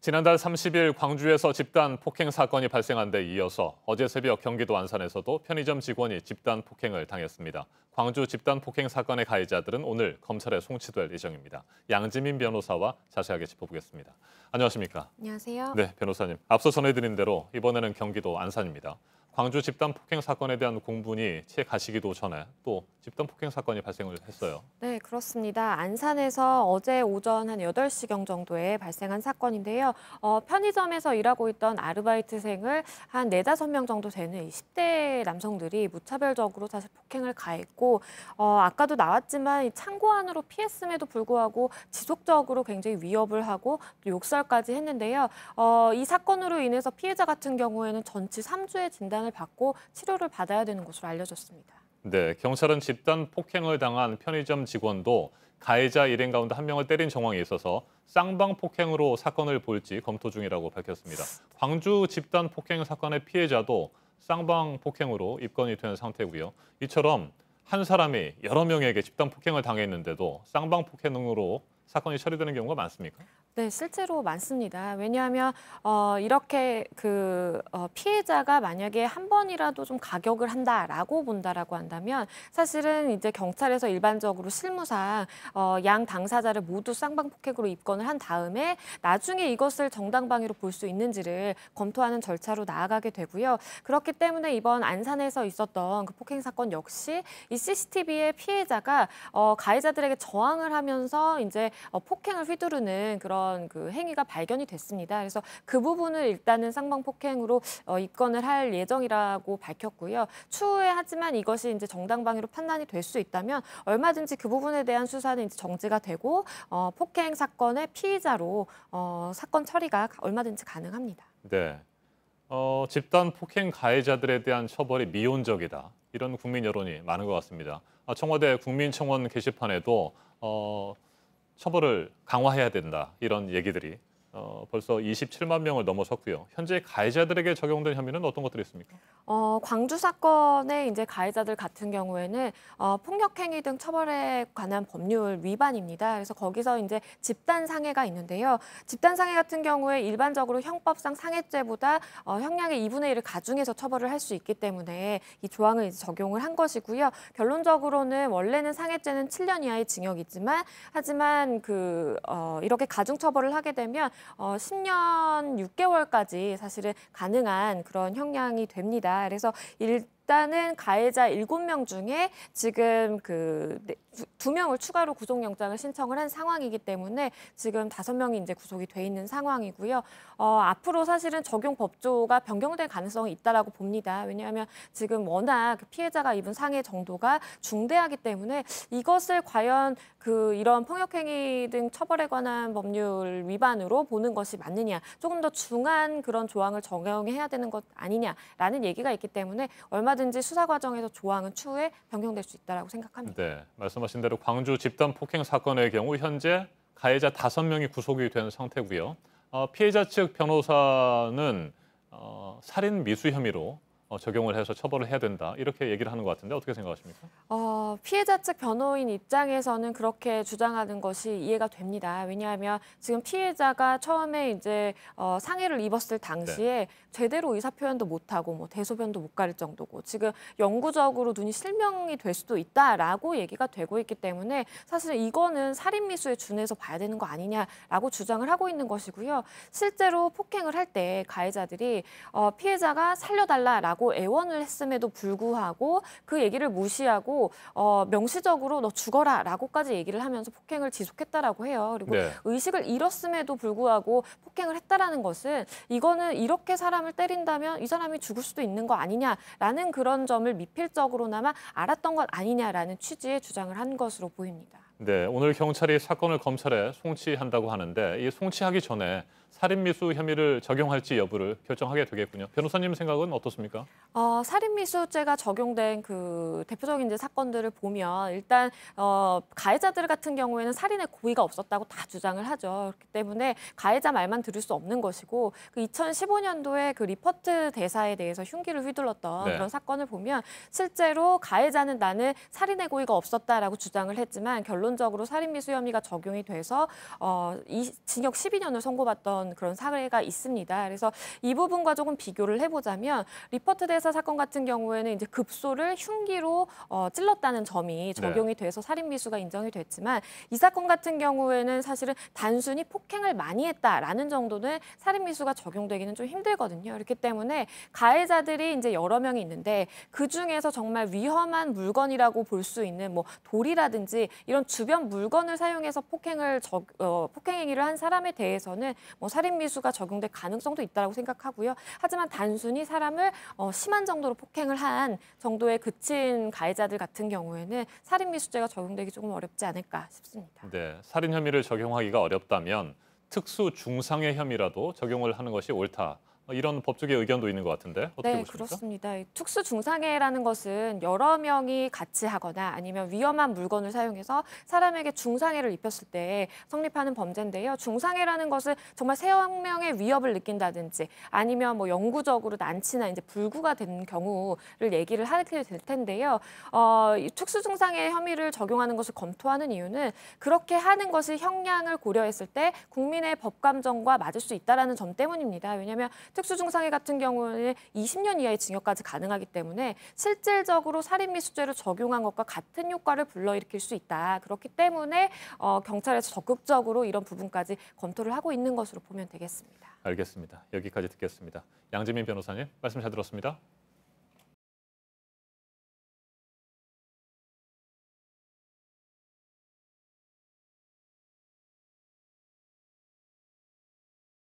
지난달 30일 광주에서 집단 폭행 사건이 발생한 데 이어서 어제 새벽 경기도 안산에서도 편의점 직원이 집단 폭행을 당했습니다. 광주 집단 폭행 사건의 가해자들은 오늘 검찰에 송치될 예정입니다. 양지민 변호사와 자세하게 짚어보겠습니다. 안녕하십니까? 안녕하세요. 네, 변호사님. 앞서 전해드린 대로 이번에는 경기도 안산입니다. 광주 집단 폭행 사건에 대한 공분이 채 가시기도 전에 또 집단 폭행 사건이 발생을 했어요. 네, 그렇습니다. 안산에서 어제 오전 한 8시경 정도에 발생한 사건인데요. 편의점에서 일하고 있던 아르바이트생을 한 4, 5명 정도 되는 10대 남성들이 무차별적으로 사실 폭행을 가했고, 아까도 나왔지만 이 창고 안으로 피했음에도 불구하고 지속적으로 굉장히 위협을 하고 또 욕설까지 했는데요. 이 사건으로 인해서 피해자 같은 경우에는 전치 3주의 진단을 받고 치료를 받아야 되는 것으로 알려졌습니다. 네, 경찰은 집단 폭행을 당한 편의점 직원도 가해자 일행 가운데 한 명을 때린 정황이 있어서 쌍방 폭행으로 사건을 볼지 검토 중이라고 밝혔습니다. 광주 집단 폭행 사건의 피해자도 쌍방 폭행으로 입건이 된 상태고요. 이처럼 한 사람이 여러 명에게 집단 폭행을 당했는데도 쌍방 폭행으로 사건이 처리되는 경우가 많습니까? 네, 실제로 많습니다. 왜냐하면 이렇게 피해자가 만약에 한 번이라도 좀 가격을 한다라고 본다라고 한다면 사실은 이제 경찰에서 일반적으로 실무상 양 당사자를 모두 쌍방폭행으로 입건을 한 다음에 나중에 이것을 정당방위로 볼 수 있는지를 검토하는 절차로 나아가게 되고요. 그렇기 때문에 이번 안산에서 있었던 그 폭행 사건 역시 이 CCTV의 피해자가 가해자들에게 저항을 하면서 이제 폭행을 휘두르는 그런 그 행위가 발견이 됐습니다. 그래서 그 부분을 일단은 쌍방폭행으로 입건을 할 예정이라고 밝혔고요. 추후에 하지만 이것이 이제 정당방위로 판단이 될 수 있다면 얼마든지 그 부분에 대한 수사는 이제 정지가 되고 폭행 사건의 피의자로 사건 처리가 얼마든지 가능합니다. 네. 집단 폭행 가해자들에 대한 처벌이 미온적이다. 이런 국민 여론이 많은 것 같습니다. 청와대 국민청원 게시판에도 처벌을 강화해야 된다. 이런 얘기들이 벌써 27만 명을 넘어섰고요. 현재 가해자들에게 적용된 혐의는 어떤 것들이 있습니까? 광주 사건의 이제 가해자들 같은 경우에는 폭력행위 등 처벌에 관한 법률 위반입니다. 그래서 거기서 이제 집단 상해가 있는데요. 집단 상해 같은 경우에 일반적으로 형법상 상해죄보다 형량의 2분의 1을 가중해서 처벌을 할 수 있기 때문에 이 조항을 이제 적용을 한 것이고요. 결론적으로는 원래는 상해죄는 7년 이하의 징역이지만 하지만 이렇게 가중 처벌을 하게 되면 10년 6개월까지 사실은 가능한 그런 형량이 됩니다. 그래서 일단은 가해자 7명 중에 지금 2명을 추가로 구속영장을 신청을 한 상황이기 때문에 지금 5명이 이제 구속이 돼 있는 상황이고요. 앞으로 사실은 적용 법조가 변경될 가능성이 있다라고 봅니다. 왜냐하면 지금 워낙 피해자가 입은 상해 정도가 중대하기 때문에 이것을 과연 이런 폭력행위 등 처벌에 관한 법률 위반으로 보는 것이 맞느냐, 조금 더 중한 그런 조항을 적용해야 되는 것 아니냐라는 얘기가 있기 때문에 얼마든지 수사 과정에서 조항은 추후에 변경될 수 있다고 생각합니다. 네, 말씀하신 대로 광주 집단 폭행 사건의 경우 현재 가해자 5명이 구속이 된 상태고요. 피해자 측 변호사는 살인 미수 혐의로 적용을 해서 처벌을 해야 된다. 이렇게 얘기를 하는 것 같은데 어떻게 생각하십니까? 피해자 측 변호인 입장에서는 그렇게 주장하는 것이 이해가 됩니다. 왜냐하면 지금 피해자가 처음에 이제 상해를 입었을 당시에 제대로 의사 표현도 못하고 뭐 대소변도 못 가릴 정도고 지금 영구적으로 눈이 실명이 될 수도 있다라고 얘기가 되고 있기 때문에 사실 이거는 살인 미수에 준해서 봐야 되는 거 아니냐라고 주장을 하고 있는 것이고요. 실제로 폭행을 할 때 가해자들이 피해자가 살려달라라고 애원을 했음에도 불구하고 그 얘기를 무시하고 명시적으로 너 죽어라라고까지 얘기를 하면서 폭행을 지속했다라고 해요. 그리고 의식을 잃었음에도 불구하고 폭행을 했다라는 것은 이거는 이렇게 사람을 때린다면 이 사람이 죽을 수도 있는 거 아니냐라는 그런 점을 미필적으로나마 알았던 것 아니냐라는 취지의 주장을 한 것으로 보입니다. 네, 오늘 경찰이 사건을 검찰에 송치한다고 하는데 이 송치하기 전에 살인미수 혐의를 적용할지 여부를 결정하게 되겠군요. 변호사님 생각은 어떻습니까? 살인미수죄가 적용된 대표적인 이제 사건들을 보면 일단 가해자들 같은 경우에는 살인의 고의가 없었다고 다 주장을 하죠. 그렇기 때문에 가해자 말만 들을 수 없는 것이고 2015년도에 리퍼트 대사에 대해서 흉기를 휘둘렀던 그런 사건을 보면 실제로 가해자는 나는 살인의 고의가 없었다라고 주장을 했지만 결론적으로 살인미수 혐의가 적용이 돼서 징역 12년을 선고받던 있었던 그런 사례가 있습니다. 그래서 이 부분과 조금 비교를 해보자면 리퍼트 대사 사건 같은 경우에는 이제 급소를 흉기로 찔렀다는 점이 적용이 돼서 살인 미수가 인정이 됐지만 이 사건 같은 경우에는 사실은 단순히 폭행을 많이 했다라는 정도는 살인 미수가 적용되기는 좀 힘들거든요. 그렇기 때문에 가해자들이 이제 여러 명이 있는데 그 중에서 정말 위험한 물건이라고 볼 수 있는 뭐 돌이라든지 이런 주변 물건을 사용해서 폭행 행위를 한 사람에 대해서는 뭐 살인 미수가 적용될 가능성도 있다고 생각하고요. 하지만 단순히 사람을 심한 정도로 폭행을 한 정도에 그친 가해자들 같은 경우에는 살인 미수죄가 적용되기 조금 어렵지 않을까 싶습니다. 네, 살인 혐의를 적용하기가 어렵다면 특수 중상해 혐의라도 적용을 하는 것이 옳다. 이런 법조계 의견도 있는 것 같은데 어떻게 네, 보십니까? 그렇습니다. 이 특수 중상해라는 것은 여러 명이 같이 하거나 아니면 위험한 물건을 사용해서 사람에게 중상해를 입혔을 때 성립하는 범죄인데요. 중상해라는 것은 정말 생명의 위협을 느낀다든지 아니면 뭐 영구적으로 난치나 이제 불구가 된 경우를 얘기를 하게 될 텐데요. 이 특수 중상해 혐의를 적용하는 것을 검토하는 이유는 그렇게 하는 것이 형량을 고려했을 때 국민의 법 감정과 맞을 수 있다라는 점 때문입니다. 왜냐하면 특수중상해 같은 경우는 20년 이하의 징역까지 가능하기 때문에 실질적으로 살인미수죄를 적용한 것과 같은 효과를 불러일으킬 수 있다. 그렇기 때문에 경찰에서 적극적으로 이런 부분까지 검토를 하고 있는 것으로 보면 되겠습니다. 알겠습니다. 여기까지 듣겠습니다. 양재민 변호사님 말씀 잘 들었습니다.